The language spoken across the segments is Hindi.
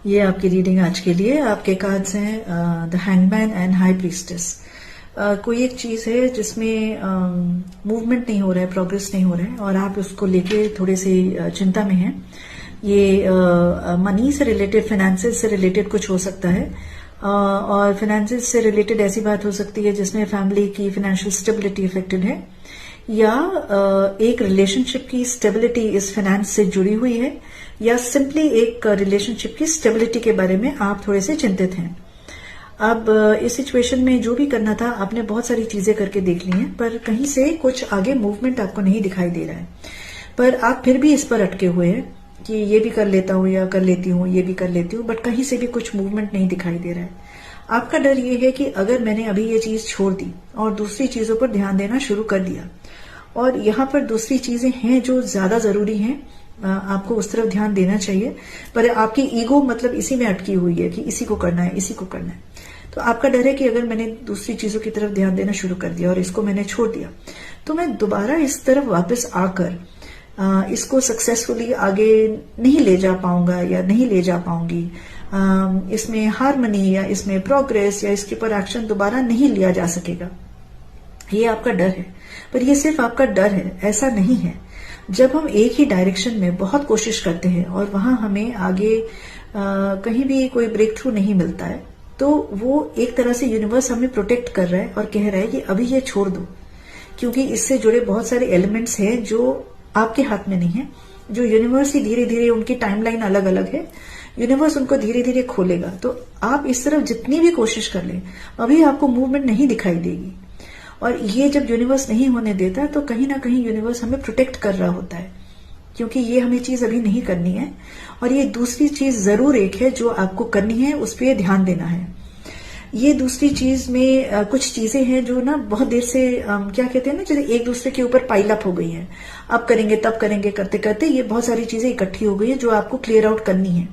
ये आपकी रीडिंग आज के लिए। आपके कार्ड्स हैं the hangman and high priestess. कोई एक चीज है जिसमें मूवमेंट नहीं हो रहा है, प्रोग्रेस नहीं हो रहा है और आप उसको लेके थोड़े से चिंता में हैं। ये मनी से रिलेटेड, फाइनेंसेस से रिलेटेड कुछ हो सकता है और फाइनेंसेस से रिलेटेड ऐसी बात हो सकती है जिसमें फैमिली की फाइनेंशियल स्टेबिलिटी इफेक्टेड है या एक रिलेशनशिप की स्टेबिलिटी इस फाइनेंस से जुड़ी हुई है या सिंपली एक रिलेशनशिप की स्टेबिलिटी के बारे में आप थोड़े से चिंतित हैं। अब इस सिचुएशन में जो भी करना था आपने बहुत सारी चीजें करके देख ली हैं, पर कहीं से कुछ आगे मूवमेंट आपको नहीं दिखाई दे रहा है, पर आप फिर भी इस पर अटके हुए हैं कि ये भी कर लेता हूं या कर लेती हूँ, ये भी कर लेती हूँ, बट कहीं से भी कुछ मूवमेंट नहीं दिखाई दे रहा है। आपका डर ये है कि अगर मैंने अभी ये चीज छोड़ दी और दूसरी चीजों पर ध्यान देना शुरू कर दिया और यहाँ पर दूसरी चीजें हैं जो ज्यादा जरूरी हैं, आपको उस तरफ ध्यान देना चाहिए, पर आपकी ईगो मतलब इसी में अटकी हुई है कि इसी को करना है, इसी को करना है। तो आपका डर है कि अगर मैंने दूसरी चीजों की तरफ ध्यान देना शुरू कर दिया और इसको मैंने छोड़ दिया तो मैं दोबारा इस तरफ वापस आकर इसको सक्सेसफुली आगे नहीं ले जा पाऊंगा या नहीं ले जा पाऊंगी। इसमें हार्मनी या इसमें प्रोग्रेस या इसके ऊपर एक्शन दोबारा नहीं लिया जा सकेगा। ये आपका डर है, पर ये सिर्फ आपका डर है, ऐसा नहीं है। जब हम एक ही डायरेक्शन में बहुत कोशिश करते हैं और वहां हमें आगे कहीं भी कोई ब्रेक थ्रू नहीं मिलता है तो वो एक तरह से यूनिवर्स हमें प्रोटेक्ट कर रहा है और कह रहा है कि अभी ये छोड़ दो, क्योंकि इससे जुड़े बहुत सारे एलिमेंट्स हैं जो आपके हाथ में नहीं है, जो यूनिवर्स ही धीरे धीरे, उनकी टाइमलाइन अलग अलग है, यूनिवर्स उनको धीरे धीरे खोलेगा। तो आप इस तरफ जितनी भी कोशिश कर लें अभी आपको मूवमेंट नहीं दिखाई देगी और ये जब यूनिवर्स नहीं होने देता तो कहीं ना कहीं यूनिवर्स हमें प्रोटेक्ट कर रहा होता है, क्योंकि ये हमें चीज अभी नहीं करनी है और ये दूसरी चीज जरूर एक है जो आपको करनी है, उस पर ध्यान देना है। ये दूसरी चीज में कुछ चीजें हैं जो ना बहुत देर से क्या कहते हैं ना, जैसे एक दूसरे के ऊपर पाइल अप हो गई है, अब करेंगे तब करेंगे करते करते ये बहुत सारी चीजें इकट्ठी हो गई है जो आपको क्लियर आउट करनी है।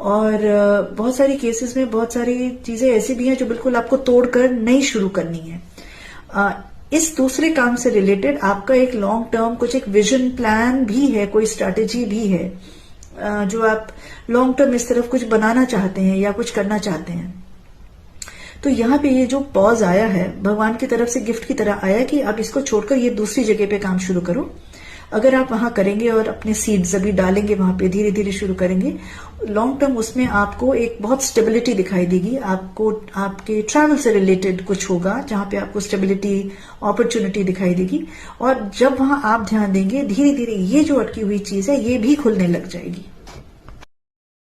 और बहुत सारी केसेस में बहुत सारी चीजें ऐसी भी हैं जो बिल्कुल आपको तोड़कर नई शुरू करनी है। इस दूसरे काम से रिलेटेड आपका एक लॉन्ग टर्म कुछ एक विजन प्लान भी है, कोई स्ट्रैटेजी भी है जो आप लॉन्ग टर्म इस तरफ कुछ बनाना चाहते हैं या कुछ करना चाहते हैं। तो यहाँ पे ये जो पॉज आया है भगवान की तरफ से गिफ्ट की तरह आया कि आप इसको छोड़कर ये दूसरी जगह पे काम शुरू करो। अगर आप वहां करेंगे और अपने सीड्स अभी डालेंगे वहां पे, धीरे धीरे शुरू करेंगे, लॉन्ग टर्म उसमें आपको एक बहुत स्टेबिलिटी दिखाई देगी। आपको आपके ट्रैवल से रिलेटेड कुछ होगा जहां पे आपको स्टेबिलिटी, अपॉर्चुनिटी दिखाई देगी और जब वहां आप ध्यान देंगे धीरे धीरे ये जो अटकी हुई चीज है ये भी खुलने लग जाएगी।